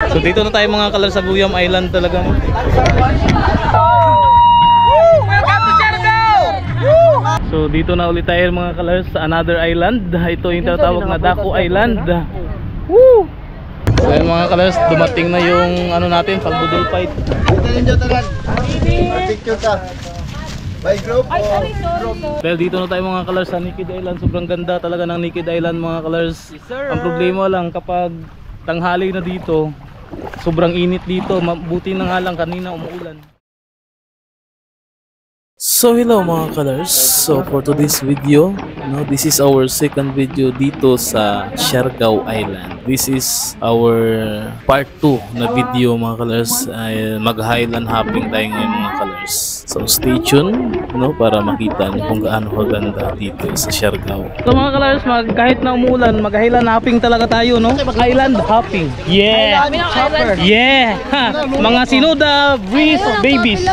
So dito na tayo mga kalars sa Guyam Island talaga. So dito na ulit tayo mga kalars sa another island. Ito yung tinatawag na Daku Island. Woo! So yan mga kalars, dumating na yung ano natin, pagbudol fight. Picture ka. By group o group? Well, dito na tayo mga kalars sa Nikid Island. Sobrang ganda talaga ng Nikid Island mga kalars. Ang problema lang kapag tanghali na dito, sobrang init dito. Mabuti na nga lang kanina umuulan. So hello mga kalars, so for today's video, this is our second video dito sa Siargao Island. This is our part 2 na video mga kalars. Mag-highland hopping tayo ngayon mga kalars. So stay tuned para makita niyo kung gaano kaganda dito sa Siargao. So mga kalars, kahit na umulan, mag-highland hopping talaga tayo, no? Highland hopping. Yeah! Yeah! Ha! Mga Sinoda Breeze Babies.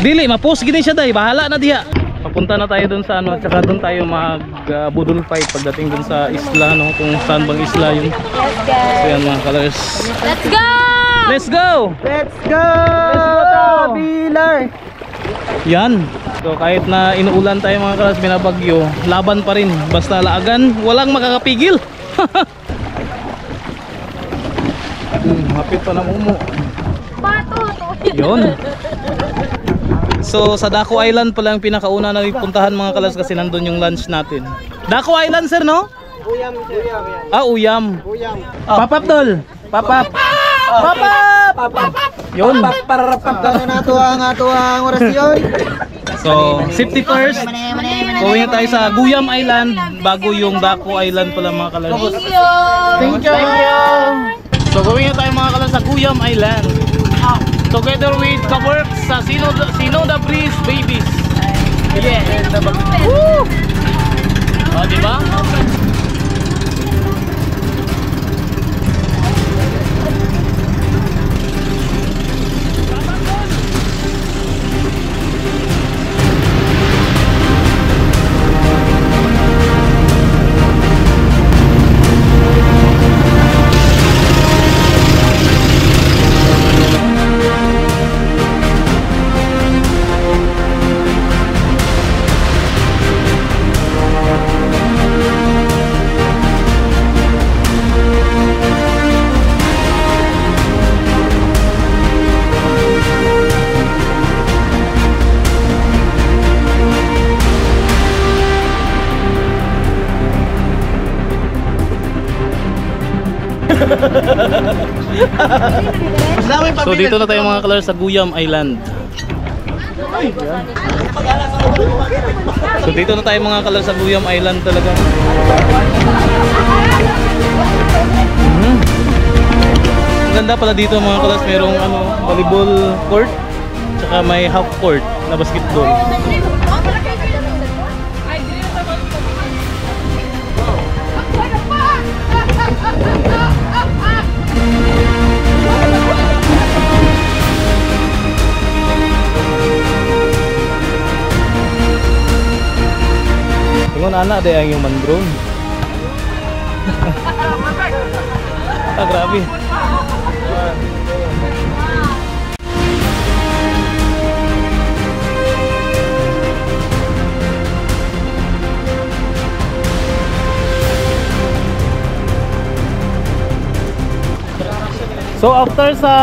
Dili ma-post gini siya day, bahala na diha. Papunta na tayo dun sa ano, tsaka dun tayo mag-budol fight pagdating dun sa isla, no, kung saan bang isla yun. So yan mga kalars. Let's go! Let's go! Let's go! Traveler! Yan. So kahit na inuulan tayo mga kalars, binabagyo, laban pa rin. Basta laagan, walang makakapigil. Hapit pa na mumo. Bato! Yun. So sa Daku Island pala yung pinakauna na puntahan mga kalas kasi nandun yung lunch natin. Daku Island sir, no? Uyam. Ah, Uyam. Papap tol. Papap. Yun. Pararapap ka na ito ang orasyon. So safety first. Gawin tayo sa Guyam Island bago yung Daku Island pala mga kalas. Thank you. So gawin tayo mga kalas sa Guyam Island. Together with Kaworks sa Sinoda Breeze Babies. Yeah. Woo! Oh, diba? So dito na tayo mga kalars sa Guyam Island. So dito na tayo mga kalars sa Guyam Island talaga. Ang ganda pala dito mga kalars, merong volleyball court, tsaka may half court na basketball. Ingon anak day ang yung mangrove. Ah, grabe. So after sa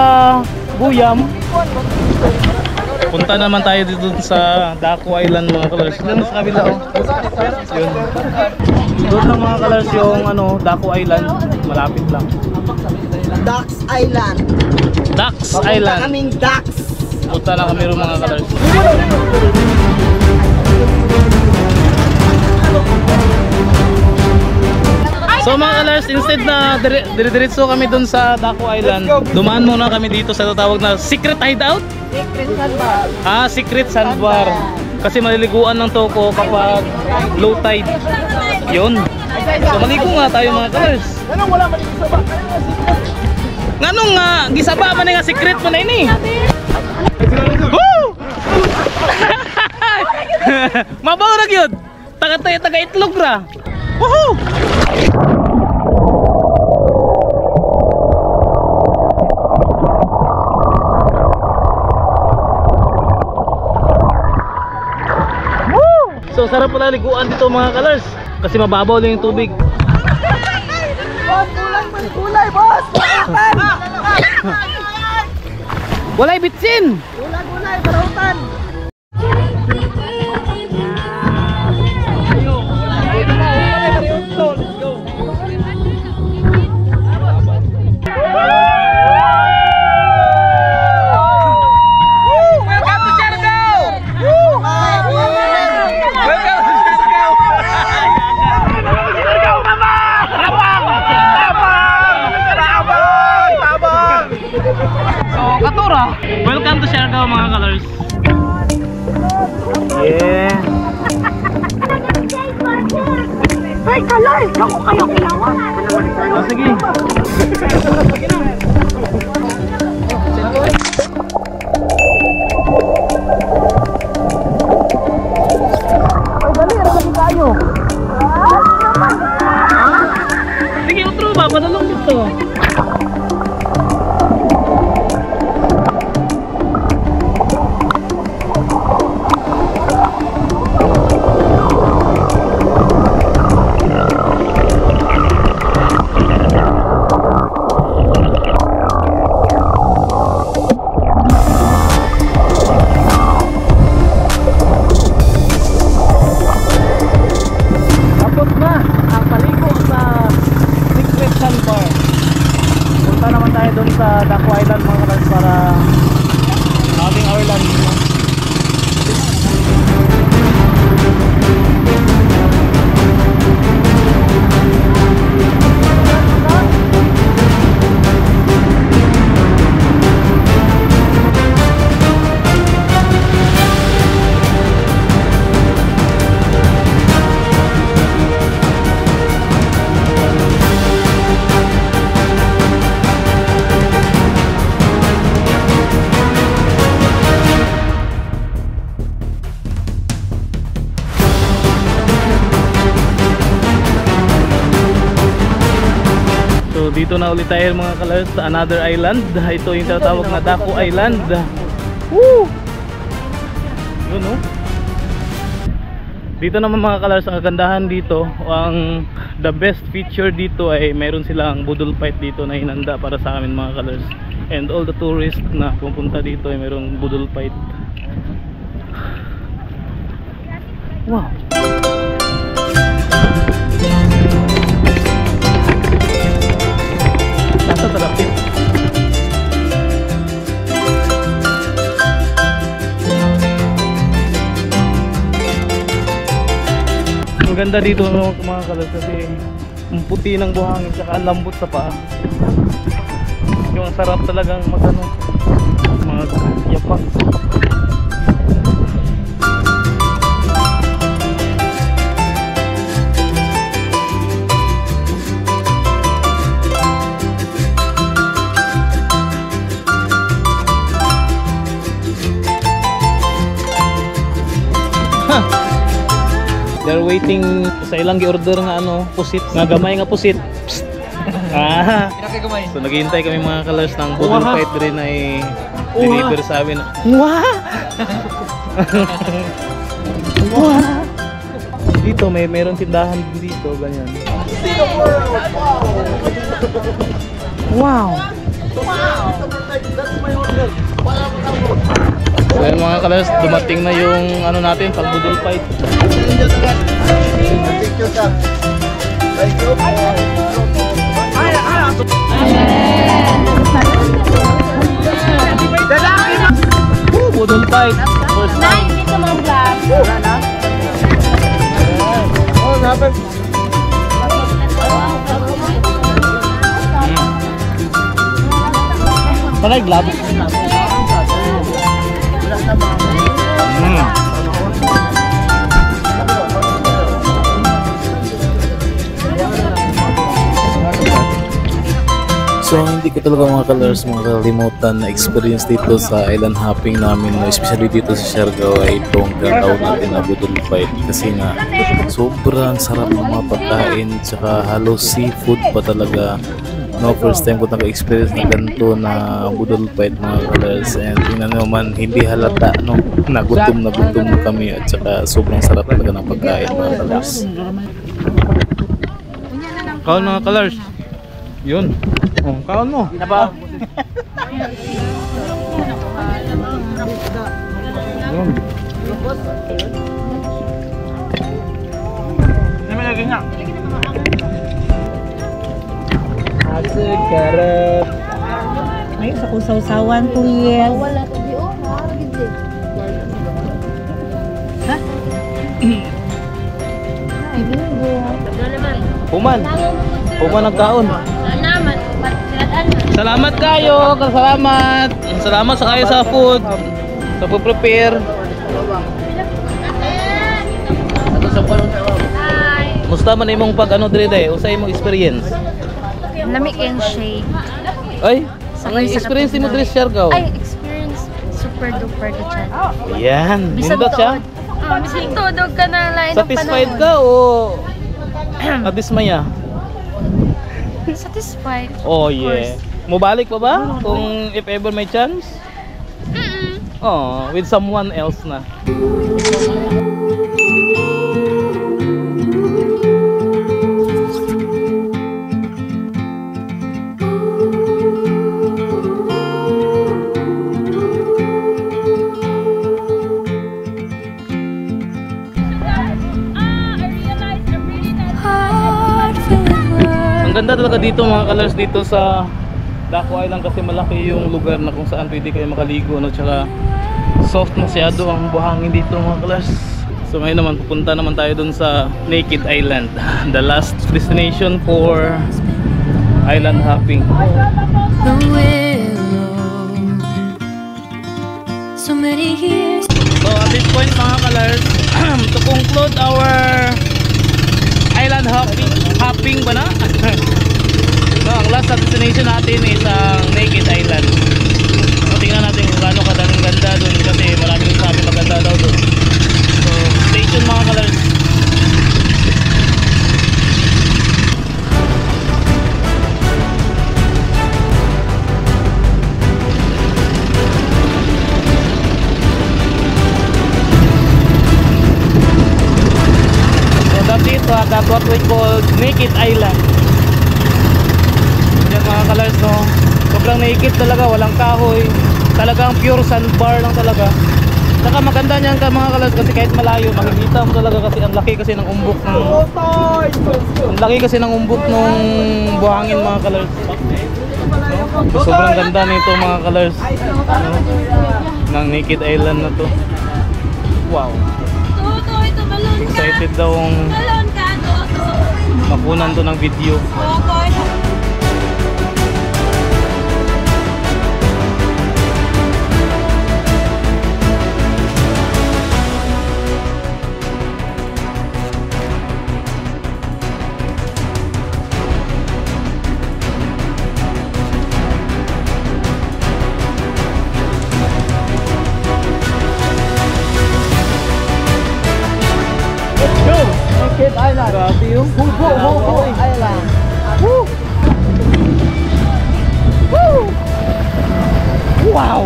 Guyam, punta naman tayo dito sa Daku Island mga kalars. Doon sa kabila yun. Doon lang mga kalars yung Daku Island, malapit lang. Ducks Island. Ducks Island. Kaming ducks. Punta na kami rin mga kalars. So mga kalars, instead na dire-diretso kami dun sa Daku Island, dumaan muna kami dito sa tatawag na Secret Hideout? Secret Sandbar. Ah, Secret Sandbar. Kasi maliliguan ng toko kapag low tide. Yun. So maligo nga tayo mga kalars. Nganong nga, gisaba man nga secret mo na ini. Woo! Mabaw ra gyud. Taga itlog ra. Woohoo! So sarap pala liguan dito mga kalars kasi mababaw lang yung tubig. Boss, kulay, boss! Walay bitsin! Kulay, barautan! Welcome to Siargao mga kalors. Yeah. Ay, kalay! Ako kayo kilawan! Oh, sige. Sige, utro ba? Padalong dito. Sa Daco Island mga kalars para ating island. So dito na ulit tayo mga kalars sa another island. Ito yung tinatawag na Daco Island. Woo! Yun oh. Dito naman mga kalars, ang kagandahan dito, ang the best feature dito ay meron silang budol fight dito na hinanda para sa amin mga kalars. And all the tourists na pupunta dito ay merong budol fight. Wow! Nasa talapit. Ang ganda dito mga kalars kasi ang puti ng buhangin saka ang lambot sa paa. Yung sarap talagang yapak. They're waiting sa ilang gi-order nga pusit, nga gamay nga pusit. Ah. So naghihintay kami mga kalars ng budol fight rin na i-deliver sa amin. Wah! Wah! Dito meron tindahan din dito ganyan. Wow! So yun mga kalars, dumating na yung natin, pang budol fight. Budol fight. First time. Dito mga vlog. Oh, dapat. Palay gloves. So hindi ko talaga mga kalars makakalimutan na experience dito sa island hopping namin, especially dito sa Siargao, ay itong tinatawag natin na budol fight kasi nga sobrang sarap ng mga pagkain tsaka halos seafood pa talaga No, first time ko naka-experience na ganito na budol fight mga colors, and tingnan nyo man, hindi halata no, nagutom na kami at saka sobrang sarap talaga ng pagkain mga colors. Kaon mga colors. Yun. Oh, kaon mo. Yun. Lagi nga. Asig, karot. Ay, sa kusaw-sawan po yan. Wala to di oh, Ha? Ay, bingo. Puman. Puman nagkaon. Salamat. Salamat kayo. Salamat. Salamat sa kayo sa food. Sa prepare. Musta man imong pag ano dire day? Usay imong experience? Lamig and shade. Ay, ang experience mo dire Siargao? Ay, experience super duper ka dyan. Yan, nindot siya. Bising tudog ka na lain ng Satisfied ka o nadismaya? Satisfied. Oh yeah. Mubalik pa ba? Kung if ever may chance? Oh, with someone else na. Ang ganda talaga dito mga colors dito sa Daco Island kasi malaki yung lugar na kung saan pwede kayo makaligo no, tsaka soft masyado ang buhangin dito mga colors. So ngayon naman pupunta naman tayo dun sa Naked Island, the last destination for island hopping. So many years. So at this point mga colors, to conclude our island hopping ba na? No, ang last destination natin is ang Naked Island. So tingnan natin kung gaano kadaming ganda dun kasi maraming sabi maganda daw dun. So stay tuned mga colors. That's what we call Naked Island. Yan mga colors no, sobrang naked talaga, walang kahoy, talagang pure sandbar lang talaga. Saka maganda niyan ka mga colors kasi kahit malayo makikita mo talaga kasi ang laki kasi ng umbok ng buhangin mga colors. So, sobrang ganda nito mga colors no? Ng Naked Island na to. Wow, excited daw ang mapunan to ng video. Let's go! Naked Island. Grabe yung Hubo Island. Woo! Woo! Wow!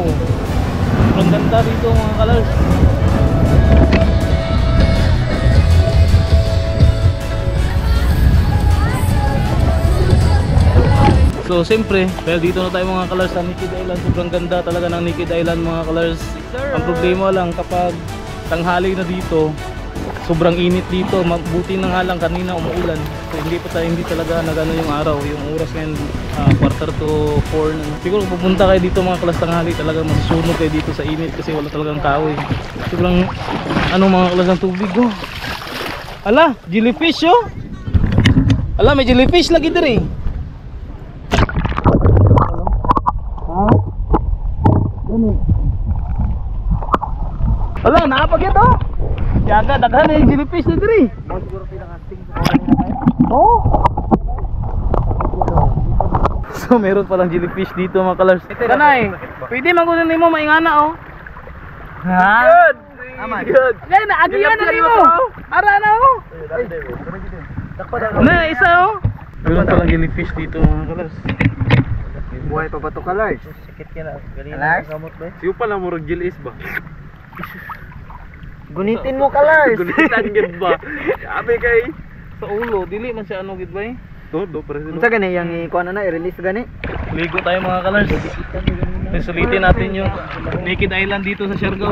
Ang ganda dito mga colors. So siyempre, dahil dito na tayo mga colors sa Naked Island, sobrang ganda talaga ng Naked Island mga colors. Ang problema lang kapag tanghali na dito, sobrang init dito. Mabuti na nga lang kanina umuulan. So hindi talaga nagano yung araw. Yung oras ngayon 3:45 na. Siguro pupunta kayo dito mga kalas tanghali, talaga masusunog kayo dito sa init kasi wala talagang kahoy. Sobrang mga kalas ng tubig oh. Ala, jellyfish oh. Ala, may jellyfish lagi diri. Ala, naapagyan to. Yaga, daghan na yung jellyfish na diri. Siguro pinakasting sa kanina. Oh. So meron palang jellyfish dito mga colors. Kanay, pwede magunan nimo maingana oh. Ha? Good. Aman. Good. Lena, agiyan na nimo. Ara na oh. Na isa oh. Meron palang jellyfish dito mga kalars. Buhay pa ba ito, Kalars? Sikit ka na. Kalars? Gamot ba? Siyo pala murag jellyfish ba? Gunitin mo, Kalars! Gunitan gid ba? Sabi kay sa ulo, dili man siya ano gid ba eh? Do president. Unsa gani yang ikuan na i-release gani? Ligo tayo mga kalars. Sulitin natin yung Naked Island dito sa Siargao.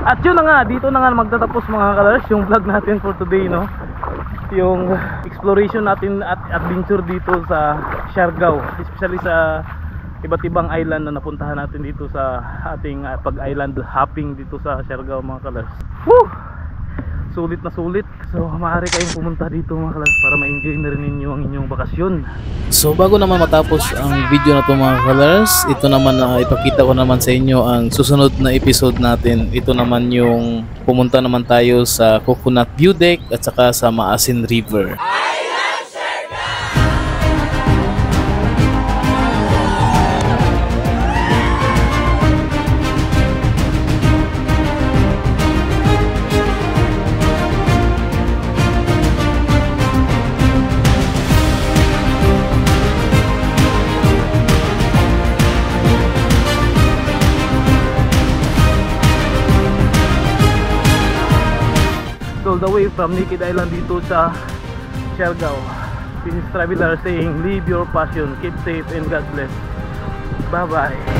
At yun na nga, dito na nga magtatapos mga kalars yung vlog natin for today, no? Yung exploration natin at adventure dito sa Siargao, especially sa iba't ibang island na napuntahan natin dito sa ating pag-island hopping dito sa Siargao mga kalars. Woo! Sulit na sulit. So maaari kayong pumunta dito mga kalars para ma-enjoy na rin ninyo ang inyong bakasyon. So bago naman matapos ang video na to mga kalars, ito naman na ipakita ko naman sa inyo ang susunod na episode natin. Ito naman yung pumunta naman tayo sa Coconut View Deck at saka sa Maasin River. All the way from Naked Island dito sa Siargao. This is Traveler saying, live your passion, keep safe and God bless. Bye bye.